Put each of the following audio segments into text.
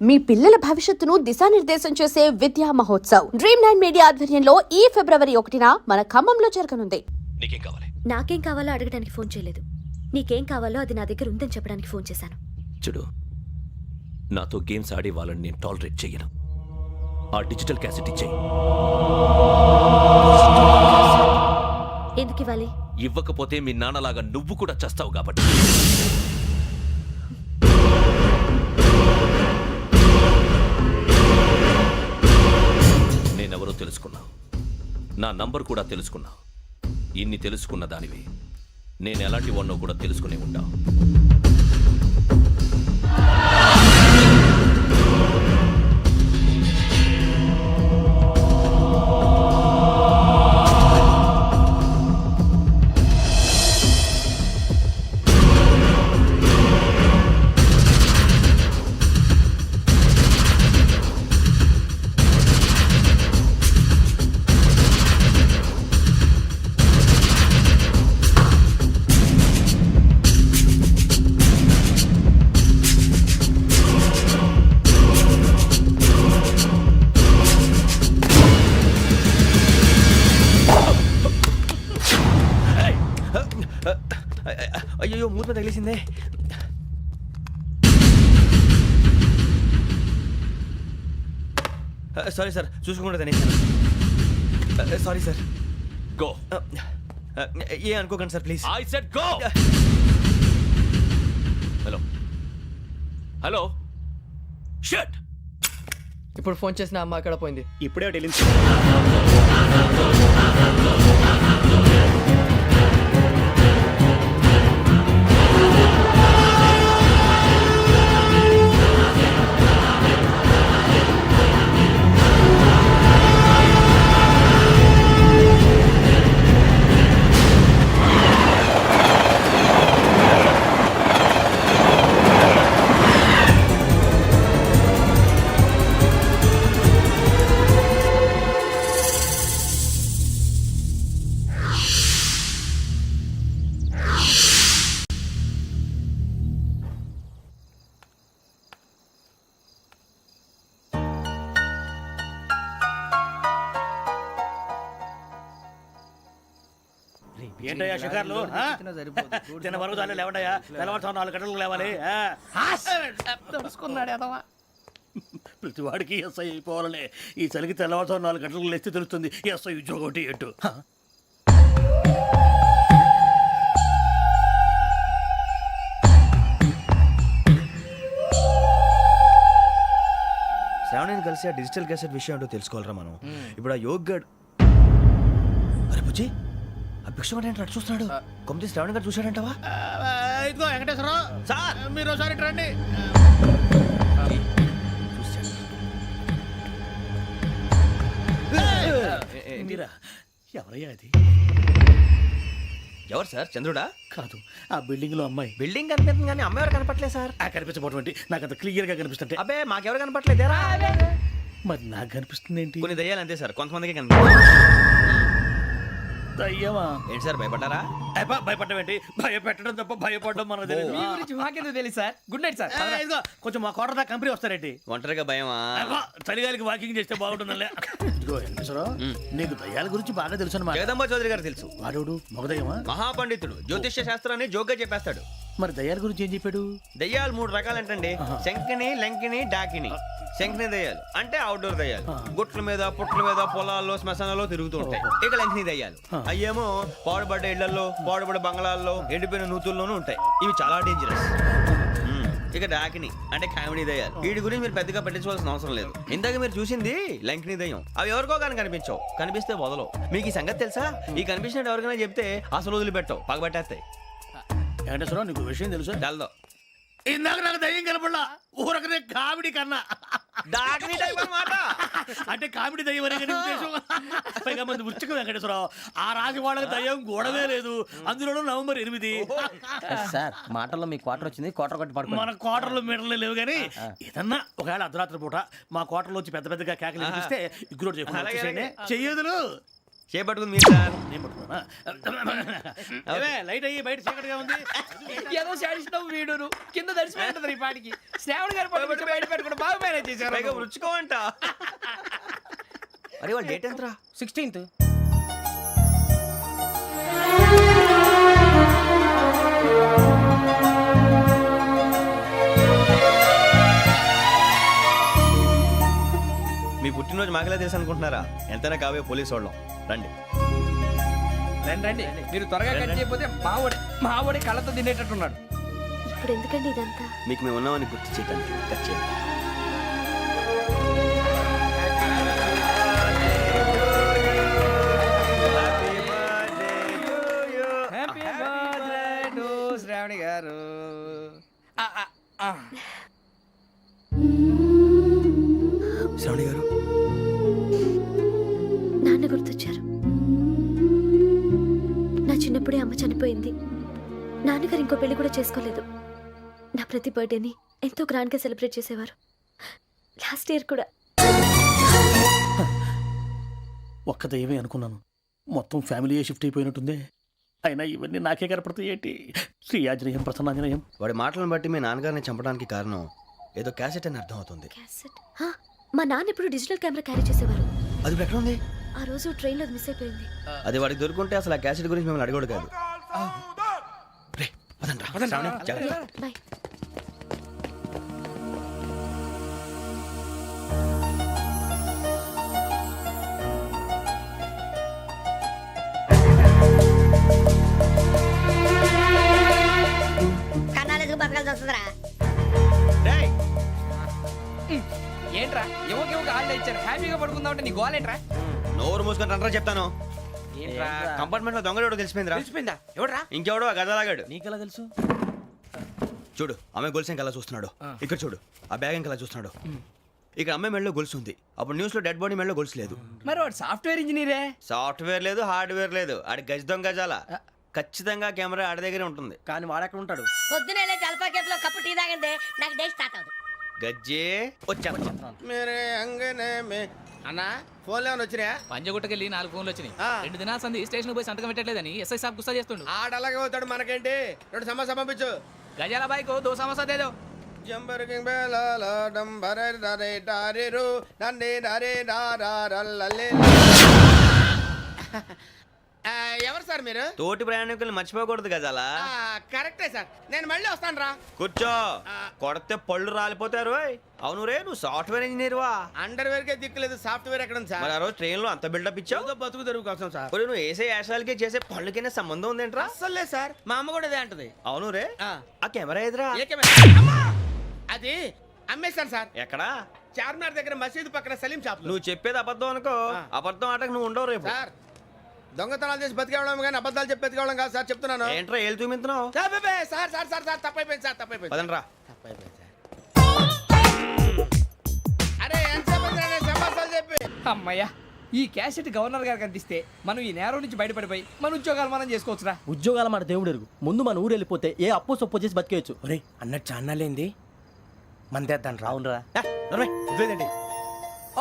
మీ పిల్లల భవిష్యత్తును దిశానిర్దేశం చేసే విద్యా మహోత్సవ్ Dream9 మీడియా ఆధ్వర్యంలో ఈ ఫిబ్రవరి 1న మన ఖమ్మంలో జరగనుంది. నీకేం కావాలి? నాకేం కావాలో అడగడానికి ఫోన్ చేయలేదు. నీకేం కావాలో అది నా దగ్గర ఉందని చెప్పడానికి ఫోన్ చేశాను. చూడు, నాతో గేమ్స్ ఆడే వాళ్ళని నేను టాలరేట్ చెయ్యను. ఆ డిజిటల్ క్యాసెట్ ఇచ్చేయి. ఎందుకు ఇవ్వాలి? ఇవ్వకపోతే మీ నాన్నలాగా నువ్వు కూడా చస్తావు కాబట్టి. నేనెవరో తెలుసుకున్నావు, నా నంబర్ కూడా తెలుసుకున్నావు. ఇన్ని తెలుసుకున్న దానివి నేను ఎలాంటి వాడినో కూడా తెలుసుకునే ఉంటావు. అయ్యో, మూత తగిలేసిందే. సారీ సార్, చూసుకోకుండా తినేసాను. Sorry sir. గో. ఏ అనుకోకండి sir, please. I said go. Hello hello, shut. ఇప్పుడు ఫోన్ చేసిన అమ్మ అక్కడ పోయింది. ఇప్పుడే వెళ్ళింది. ఏంటయ్యా షికార్లు? తిన వరకు దాన్ని లేవండయ్యా. తెల్లవారుతో 4 గంటలకు లేవాలి. ప్రతి వాడికి ఎస్ఐ అయిపోవాలనే ఈ చలికి తెల్లవారుతో 4 గంటలకు లేస్తే తెలుస్తుంది ఎస్ఐ ఉద్యోగం ఒకటి ఎటు. శ్రావణిని కలిసి ఆ డిజిటల్ క్యాసెట్ విషయం ఏంటో తెలుసుకోవాలరా మనం. ఇప్పుడు ఆ యోగ్ గడ్, అరే బుజ్జి, ఆ భిక్షం ఏంటంటే అటు చూస్తున్నాడు. కొమ్మిది శ్రావణి గారు చూశాడంటావా? ఇదిగో వెంకటేశ్వరరావు సార్, మీరు ఒకసారి రండి. ఎవరయ్యా అది? ఎవరు సార్? చంద్రుడా? కాదు, ఆ బిల్డింగ్ లో అమ్మాయి. బిల్డింగ్ కనిపిస్తుంది కానీ అమ్మ ఎవరు కనపట్లేదు సార్. కనిపించబోటువంటి నాకు అంత క్లియర్ గా కనిపిస్తుంటే. అబ్బే, మాకెవరు కనపట్లేదేరా? మరి నాకు కనిపిస్తుంది ఏంటి? కొన్ని దయ్యాలు అంతే సార్, కొంతమందికి కనిపిస్తుంది. దయ్యమా? ఏంటి సార్, భయపడ్డారా? భయపడడం ఏంటి? భయపెట్టడం తప్ప భయపడడం మనకు తెలియదు. మీ గురించి మాకెందుకు తెలుసు సార్? Good night sir. ఇదిగో కొంచెం మా కోట దాకా కంపెనీ వస్తారేంటి? ఒంటరిగా భయమా? చలిగాలికి వాకింగ్ చేస్తే బాగుంటుందిలే. ఇదిగో వెంకటేశ్వరరావు, నీకు దయ్యాల గురించి బాగా తెలుసు అన్నమాట. జగదంబ చౌదరి గారు తెలుసు. వాడు మగదయ్యమా? మహాపండితుడు, జ్యోతిష్య శాస్త్రాన్ని జోగ్గా చెప్పేస్తాడు. మరి దయ్యాల గురించి ఏం చెప్పాడు? దయ్యాలు 3 రకాలంటండి. శంకిని, లంకిని, డాకిని. శంకిని దయ్యాలు అంటే అవుట్డోర్ దయ్యాలు, గుట్ల మీద పుట్ల మీద పొలాల్లో శ్మశానాల్లో తిరుగుతూ ఉంటాయి. ఇక లంకిని దయ్యాలు అయ్యేమో పాడుబడ్డ ఇళ్లలో, పాడుబడ్డ బంగ్లాల్లో, ఎండిపోయిన నూతుల్లోనూ ఉంటాయి. ఇవి చాలా డేంజరస్. ఇక డాకిని అంటే కామెడీ దయ్యాలు. వీటి గురించి మీరు పెద్దగా పట్టించుకోవాల్సిన అవసరం లేదు. ఇందాక మీరు చూసింది లంకిని దయ్యం. అవి ఎవరికో కానీ కనిపించవు, కనిపిస్తే వదలవు. మీకు ఈ సంగతి తెలుసా? ఈ కనిపించినట్టు ఎవరికైనా చెప్తే అసలు వదిలిపెట్టవు, పగబట్టేస్తాయి. వెంకటేశ్వరరావు, నీకు విషయం తెలుసు? తెలదో. ఇందాక నాకు దయ్యం కనపడలా, ఊరకనే కామెడీ కన్నా. డాకిని టైప్ అన్నమాట. అంటే కామెడీ దయ్యం అనే ఉద్దేశం. పైగా మంది ఉచ్చకం వెంకటేశ్వరరావు. ఆ రాజు వాళ్ళకి దయ్యం గొడవే లేదు. అందులోనూ నవంబర్ 8. సార్ మాటల్లో మీ క్వార్టర్ వచ్చింది, క్వార్టర్ కొట్టి పడుకో. మన క్వార్టర్లో మీటర్లు లేవు కానీ ఏదన్నా ఒకవేళ అర్ధరాత్రి పూట మా క్వార్టర్లో వచ్చి పెద్ద పెద్దగా కేకలు వినిపిస్తే ఇగ్గురు చెయ్యదులు చేపట్టుకుంది మీరు సార్. నేను పట్టుకోనా? ఏమే, లైట్ అయ్యి బయట చీకటిగా ఉంది. ఏదో శాడిస్తావు వీడును కింద దర్శనం ఈ పాటికి శ్రావణ్ గారు పట్టుకొచ్చి బయట పెట్టుకుని బాగా మేనేజ్ చేశారు పైగా రుచుకోవంట. అరే వాళ్ళ డేట్ ఎంతరా? 16th. మీ పుట్టినరోజు మాకలే తెలుసు అనుకుంటున్నారా? ఎంతైనా కావే పోలీసు వాళ్ళం. రండి. రండి రండి మీరు త్వరగా కట్ చేయకపోతే మావడి కళ్ళతో తినేటట్టున్నాడు. ఇప్పుడు ఎందుకండి ఇదంతా? మీకు మేము ఉన్నామని గుర్తు చేయడానికి కట్ చేయండి. హ్యాపీ బర్త్డే టు శ్రావణి గారు. శ్రావణి గారు నాన్న గుర్తొచ్చారు. నా చిన్నప్పుడే అమ్మ చనిపోయింది. నాన్నగారు ఇంకో పెళ్లి కూడా చేసుకోలేదు. నా ప్రతి బర్త్డేని ఎంతో గ్రాండ్గా సెలబ్రేట్ చేసేవారు. లాస్ట్ ఇయర్ కూడా. ఒక్క దయ్యమే అనుకున్నాను, మొత్తం ఫ్యామిలీ షిఫ్ట్ అయిపోయినట్టుందే. అయినా ఇవన్నీ నాకే కనపడతాయి ఏంటి? శ్రీ ఆంజనేయం ప్రసన్నాంజనేయం. వాడి మాటలను బట్టి మీ నాన్నగారిని చంపడానికి కారణం ఏదో క్యాసెట్ అని అర్థం అవుతుంది. క్యాసెట్? మా నాన్న ఎప్పుడు డిజిటల్ కెమెరా క్యారీ చేసేవారు. అది ఇప్పుడు ఎక్కడ ఉంది? ఆ రోజు ట్రైన్లో మిస్ అయిపోయింది. అది వాడికి దొరుకుంటే అసలు ఆ క్యాసెట్ గురించి మిమ్మల్ని అడగడు కాదు. రే, పదండ్రా. శ్రావణి, జాగ్రత్త. బాయ్. కన్నాలేసుకు బతకాల్సి వస్తుందిరా. రేయ్, ఏంట్రా ఎవరికి హాలిడే ఇచ్చారు హ్యాపీగా పడుకుందామంటే నీ గోల్ ఏంట్రా? నోరు మూసుకొని రండ్రా చెప్తాను. ఏంట్రా కంపార్ట్మెంట్ లో దొంగడు తెలిసిపోయిందిరా. తెలిసిపోయిందా? ఎవడ్రా? ఇంకెవడో ఆ గదలాగాడు. నీకెలా తెలుసు? చూడు, ఆమె గొలుసు ఇంకలా చూస్తున్నాడు. ఇక్కడ చూడు, ఆ బ్యాగ్ ఇంకలా చూస్తున్నాడు. ఇక్కడ అమ్మాయి మెడలో గొలుసు ఉంది. అప్పుడు న్యూస్ లో డెడ్ బాడీ మెడలో గొలుసు లేదు. మరి వాడు సాఫ్ట్వేర్ ఇంజనీరే. సాఫ్ట్వేర్ లేదు, హార్డ్వేర్ లేదు. ఆడి గజ దొంగ గజాల. ఖచ్చితంగా కెమెరా ఆడి దగ్గరే ఉంటుంది. కానీ వాడెక్కడ ఉంటాడు? పొద్దునే లేచి అల్పా కేఫ్లో కప్పు టీ తాగిందే నాకు డే స్టార్ట్ అవుతుంది. గజ్జే వచ్చా. అన్నా ఫోన్లో వచ్చినా? పంజగుట్టకెళ్ళి 4 ఫోన్లు వచ్చినాయి. 2 దినాల సంది స్టేషన్ పోయి సంతకం పెట్టలేదని ఎస్ఐ సాబ్ గుస్తా చేస్తుండు. ఆడలాగే పోతాడు, మనకేంటి? 2 సమస్య పంపించు. గజాల బైక్ 2 సమస్య దేదో. జంబరకింగ్ బేలాల డంబరే డరే డారిరు నన్నే డరే డారల్లలే. ఎవరు సార్ మీరు? తోటి ప్రయాణికుల్ని మర్చిపోకూడదు గజాల. కరెక్టే సార్, నేను మళ్ళీ వస్తాను రా. కూర్చో, కొడితే పళ్ళు రాలిపోతారు. అవును రే, నువ్వు సాఫ్ట్వేర్ ఇంజనీర్ వా? అండర్వేర్ కే దిక్కులేదు, సాఫ్ట్వేర్ ఎక్కడ సార్? మరి ఆ రోజు ట్రైన్ లో అంత బిల్డప్ ఇచ్చావు. బతుకు తెరుగు కోసం సార్. ఒరేయ్, నువ్వు వేసే యాశాలకి చేసే పళ్ళకైనా సంబంధం ఉందేంట్రా? అస్సలు లేదు సార్, మా అమ్మ కూడా అదే అంటది. అవును రే, ఆ. ఆ కెమెరా ఎదురా? అది అమ్మేశాను సార్. ఎక్కడా? చార్మినార్ దగ్గర మసీదు పక్కన సలీం షాప్. నువ్వు చెప్పేది అబద్ధం అనుకో. అబద్ధం ఆటకు నువ్వు ఉండవు రేపు. సార్ దొంగతనాలు చేసి బతికేవడం కానీ అబద్ధాలు చెప్పి బతికేవడం కాదు సార్, చెప్తున్నాను. ఏంట్రా ఏళ్ళు చూపించినావు? సార్ సార్ సార్ సార్ తప్పైపోయింది సార్, తప్పైపోయింది. పదండ్రా. తప్పైపోయింది సార్. అరే ఎంతసేపు సమాసాలు చెప్పి. అమ్మయ్యా, ఈ క్యాసెట్ గవర్నర్ గారికి అందిస్తే మనం ఈ నేరం నుంచి బయటపడిపోయి మన ఉద్యోగాలు మనం చేసుకోవచ్చురా. ఉద్యోగాల మాట దేవుడు ఎరుగు. ముందు మన ఊరు వెళ్ళిపోతే ఏ అప్పు సొప్పు చేసి బతికేయచ్చు. ఒరే అన్నట్టు చాన్నాలేంది మందేద్దాం రా. అవునరా?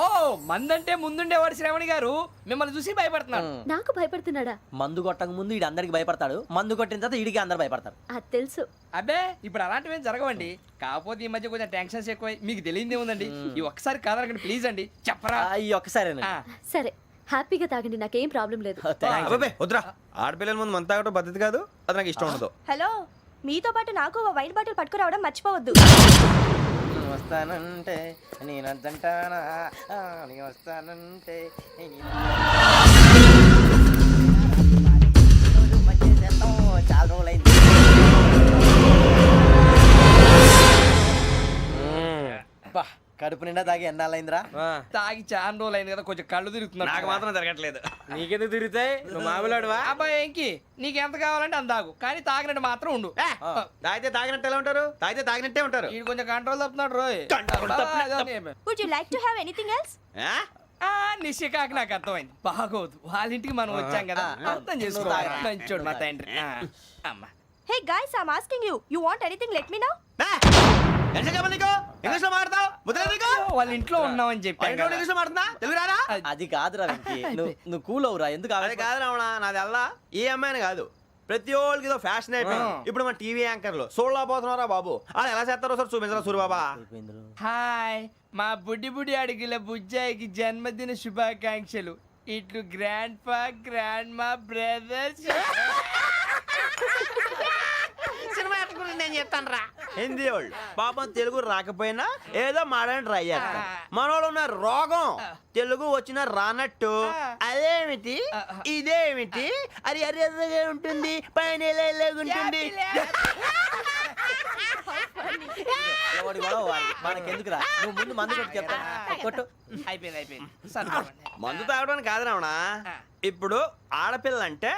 ఓ మందంటే ముందుండేవాడు శ్రావణి గారు మిమ్మల్ని చూసి భయపడుతున్నాడు. నాకు భయపడుతున్నాడా? మందు కొట్టక ముందు ఈడు అందరికి భయపడతాడు, మందు కొట్టిన తర్వాత ఈడికి అందరు భయపడతారు. అది తెలుసు. అబ్బే ఇప్పుడు అలాంటివి ఏం జరగవండి. కాకపోతే ఈ మధ్య కొంచెం టెన్షన్స్ ఎక్కువై మీకు తెలియదే ఉందండి. ఈ ఒక్కసారి కాదనకండి ప్లీజ్ అండి, చెప్పరా. ఈ ఒక్కసారి సరే హ్యాపీగా తాగండి, నాకేం ప్రాబ్లం లేదు. అబ్బాబే వద్దురా, ఆడపిల్లల ముందు మంత తాగటం పద్ధతి కాదు. అది నాకు ఇష్టం ఉండదు. హలో, మీతో పాటు నాకు ఓ వైన్ బాటిల్ పట్టుకురావడం మర్చిపోవద్దు. వస్తానంటే నేనంటానా, వస్తానంటే చాలా రోజులైంది. కడుపు నిండా తాగి ఎన్నాళ్ళైందిరా? తాగి చాలా రోజులు అయింది కదా, కొంచెం కళ్ళు తిరుగుతున్నా. నాకు మాత్రం జరగట్లేదు. నీకెందుకు తిరుగుతాయి? నువ్వు మామిలాడువా? అబ్బాయి ఏంకి నీకు ఎంత కావాలంటే అందాకు, కానీ తాగినట్టు మాత్రం ఉండు. తాగితే తాగినట్టు ఎలా ఉంటారు? తాగితే తాగినట్టే ఉంటారు. వీడు కొంచెం కంట్రోల్ తప్పుతున్నాడు రోయ్. Would you like to have anything else? నిశ్చికాకి నాకు అర్థమైంది. బాగోదు, వాళ్ళ ఇంటికి మనం వచ్చాం కదా, అర్థం చేసుకోవాలి. మంచోడు మా తండ్రి. అమ్మా hey guys, I am asking you, you want anything, let me know. English లో మాట్లాడతావు? వాళ్ళ ఇంట్లో ఉన్నామని చెప్పాను కదా. ఇంగ్లీష్ మాట్లాడుతున్నా తెలుగు రాదా? అది కాదురా వెంకీ నువ్వు కూల్ అవురా ఎందుకు అదే కాదు రావణ, నాది అల్లా ఏ అమ్మాయిని కాదు, ప్రతి ఒక్కరికి ఇదో ఫ్యాషన్ అయిపోయింది. ఇప్పుడు మన టీవీ యాంకర్లు సోళ్ళ పోతున్నారా బాబు, అది ఎలా చేస్తారో సార్ చూపించరా సూరిబాబా. హాయ్, మా బుడ్డి బుడి అడిగిల బుజ్జాయికి జన్మదిన శుభాకాంక్షలు. ఇట్లు గ్రాండ్ ఫా గ్రాండ్ మా బ్రదర్స్. సినిమా యాక్టర్ గురించి నేను చెప్తాను రా. హిందీ వాళ్ళు పాపం తెలుగు రాకపోయినా ఏదో మాడని ట్రై చేస్తారు. మనోళ్ళు ఉన్న రోగం తెలుగు వచ్చిన రానట్టు అదేమిటి ఇదేమిటి అది అర్రగా ఉంటుంది పైన ఉంటుంది. మనకెందుకురా నువ్వు ముందు మందు కొట్టి చెప్తా కొట్టు. అయిపోయింది సరిపోయింది. మందు తాగడానికి కాదు రావణ, ఇప్పుడు ఆడపిల్ల అంటే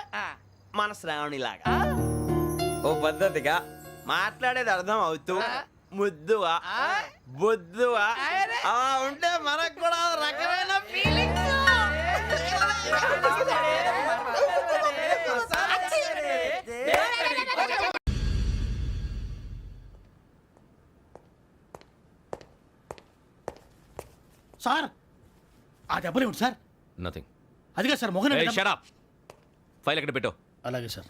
మన శ్రావణి లాగా ఓ పద్ధతిగా మాట్లాడేది అర్థం అవుతూ ముద్దువా బొద్దువా అలా ఉంటే మనకు కూడా ఒక రకమైన ఫీలింగ్స్. సార్ ఆ దెబ్బలు ఏమిటి సార్? నథింగ్. అదిగా సార్ మొహన్ షట్ అప్. ఫైల్ ఎక్కడ పెట్టు. అలాగే సార్.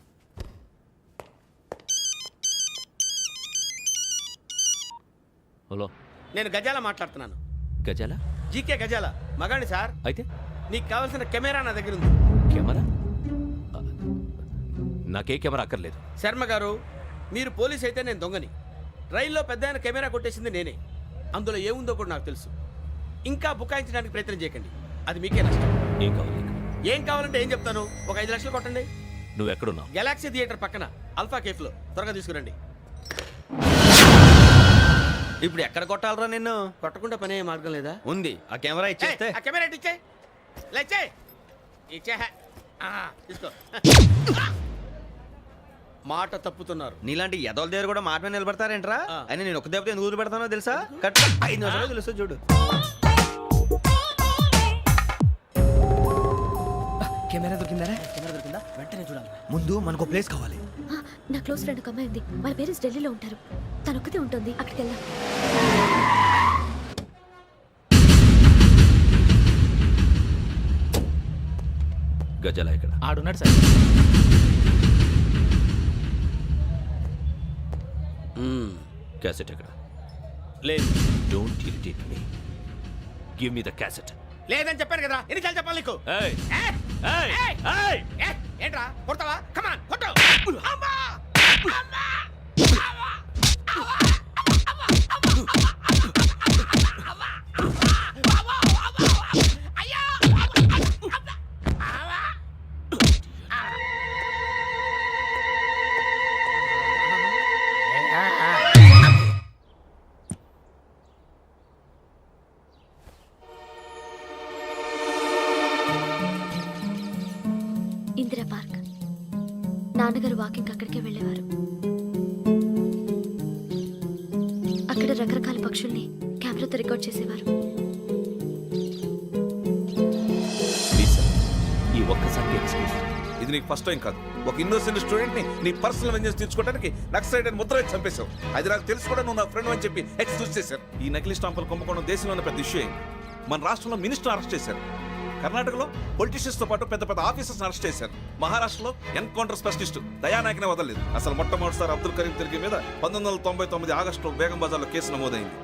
హలో, నేను గజాల మాట్లాడుతున్నాను. గజాల? జీకే గజాల మగాండి సార్. అయితే నీకు కావాల్సిన కెమెరా నా దగ్గర ఉంది. కెమెరా? నాకే కెమెరా అక్కర్లేదు. శర్మ గారు, మీరు పోలీస్ అయితే నేను దొంగని. రైల్లో పెద్ద ఆయన కెమెరా కొట్టేసింది నేనే. అందులో ఏముందో కూడా నాకు తెలుసు. ఇంకా బుకాయించడానికి ప్రయత్నం చేయకండి, అది మీకే నష్టం. ఏం కావాలి నీకు? ఏం కావాలంటే ఏం చెప్తాను, ఒక 5 లక్షలు కొట్టండి. నువ్వు ఎక్కడున్నావు? గెలాక్సీ థియేటర్ పక్కన అల్ఫా కేఫ్లో. త్వరగా తీసుకురండి. ఇప్పుడు ఎక్కడ కొట్టాలరా నిన్ను? కొట్టకుండా పనే మార్గం లేదా? ఉంది, ఆ కెమెరా ఇచ్చేస్తే. ఆ కెమెరా ఇచ్చే లేచే ఇచ్చే తీసుకో. మాట తప్పుతున్నారు. నీలాంటి ఎదల దగ్గర కూడా మాట మీద నిలబడతారేంట్రా? ఆ. అని నేను ఒక దెబ్బతో ఎందుకు పెడతానో తెలుసా? కట్ 5 నిమిషాలు తెలుసు చూడు. కెమెరా దొరికిందరా? కెమెరా దొరికిందా? వెంటనే చూడాలి. ముందు మనకు ప్లేస్ కావాలి. నా క్లోజ్ ఫ్రెండ్ ఒక అమ్మాయి ఉంది. వాళ్ళ పేరెంట్స్ ఢిల్లీలో ఉంటారు. తను ఒక్కతే ఉంటుంది. అక్కడికి వెళ్దాం. గజాల ఎక్కడ? ఆడున్నాడు సార్. క్యాసెట్ ఎక్కడ? లేదు. Don't irritate me. Give me the cassette. లేదని చెప్పాను కదా, ఎన్నిసార్లు చెప్పాలి నీకు? ఏయ్ ఏయ్! ఏయ్ ఏయ్! ఏయ్! ఏయ్! ఏంట్రా కొడతావా? కమాన్ కొట్టు. అమ్మా! అమ్మా! ఇందిరా పార్క్. నాన్నగారు వాకింగ్ అక్కడికే వెళ్ళేవారు. అక్కడ రకరకాల పక్షుల్ని కెమెరాతో రికార్డ్ చేసేవారు. ప్లీజ్ సార్, ఈ ఒక్కసారికి ఎక్స్క్యూజ్. ఇది నీకు ఫస్ట్ టైం కాదు. ఒక ఇన్నోసెంట్ స్టూడెంట్ ని నీ పర్సనల్ వెంజెన్స్ తీర్చుకోవడానికి నక్సలైట్ అని ముద్ర వేసి చంపేశావు. అది నాకు తెలుసు కూడా నువ్వు నా ఫ్రెండ్ అని చెప్పి ఎక్స్క్యూజ్ చేశారు. ఈ నకిలీ స్టాంపులు కుంభకోణం దేశంలోనే పెద్ద ఇష్యూ అయింది. మన రాష్ట్రంలో మినిస్టర్ అరెస్ట్ చేశారు. కర్ణాటకలో పొలిటీషియన్స్ తో పాటు పెద్ద పెద్ద ఆఫీసర్స్ అరెస్ట్ చేశారు. మహారాష్ట్రలో ఎన్కౌంటర్ స్పెషలిస్ట్ దయానాయకనే వదలలేదు. అసలు మొట్టమొదటిసారి అబ్దుల్ కరీం తిరిగి మీద 1999 ఆగస్టులో బేగం బజార్లో కేసు నమోదైంది.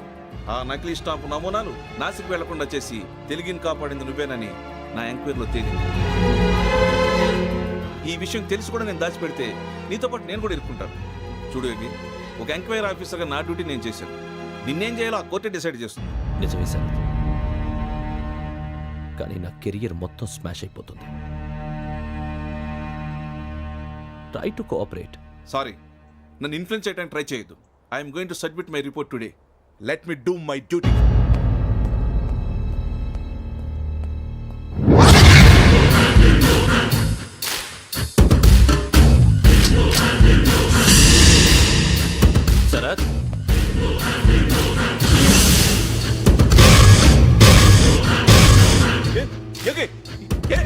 ఆ నకిలీ స్టాంపు నమూనాలు నాసిక్ వెళ్లకుండా చేసి తెలుగుని కాపాడింది నువ్వేనని నా ఎంక్వైరీలో తేలింది. ఈ విషయం తెలిసి కూడా నేను దాచిపెడితే నీతో పాటు నేను కూడా ఇరుక్కుంటాను. చూడు యోగి, ఒక ఎంక్వైరీ ఆఫీసర్గా నా డ్యూటీ నేను చేశాను. నిన్నేం చేయాలో ఆ కోర్టే డిసైడ్ చేస్తుంది. నిజమే సార్, కానీ నా కెరియర్ మొత్తం స్మాష్ అయిపోతుంది. Try to cooperate. సారీ, నన్ను ఇన్ఫ్లుయెన్స్ చేయడానికి ట్రై చేయొద్దు. I'm going to submit my report today. Let me do my duty. Sharath,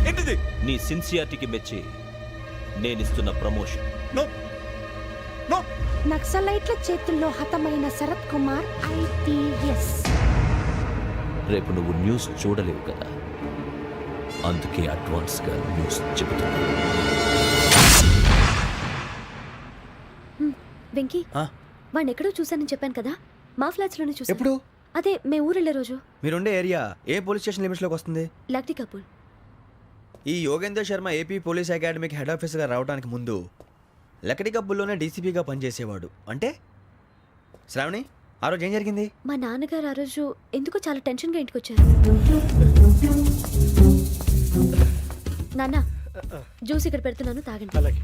ఏంటిది? నీ సిన్సియారిటీకి మెచ్చి నేనిస్తున్న ప్రమోషన్. No no. నక్సలైట్ల చేతుల్లో హతమైన శరత్ కుమార్ IPS. రేపు నువ్వు న్యూస్ చూడలేవు కదా, అందుకే అడ్వాన్స్గా న్యూస్ చెబుతున్నా. వెంకీ వాడిని ఎక్కడో చూశానని చెప్పాను కదా, మా ఫ్లాట్స్ లోనే చూసాను. ఎప్పుడు? అదే మే ఊరు వెళ్ళే రోజు. మీరుండే ఏరియా ఏ పోలీస్ స్టేషన్ లిమిట్స్ లోకి వస్తుంది? లక్టీ కపూర్. ఈ యోగేందర్ శర్మ ఏపీ పోలీస్ అకాడమీకి హెడ్ ఆఫీసర్గా రావడానికి ముందు లకడి కబ్బుల్లోనే డీసీపీగా పనిచేసేవాడు. అంటే శ్రావణి, ఆ రోజు ఏం జరిగింది? మా నాన్నగారు ఆ రోజు ఎందుకో చాలా టెన్షన్గా ఇంటికి వచ్చారు. నాన్న జ్యూస్ ఇక్కడ పెడుతున్నాను, తాగండి. అలాగే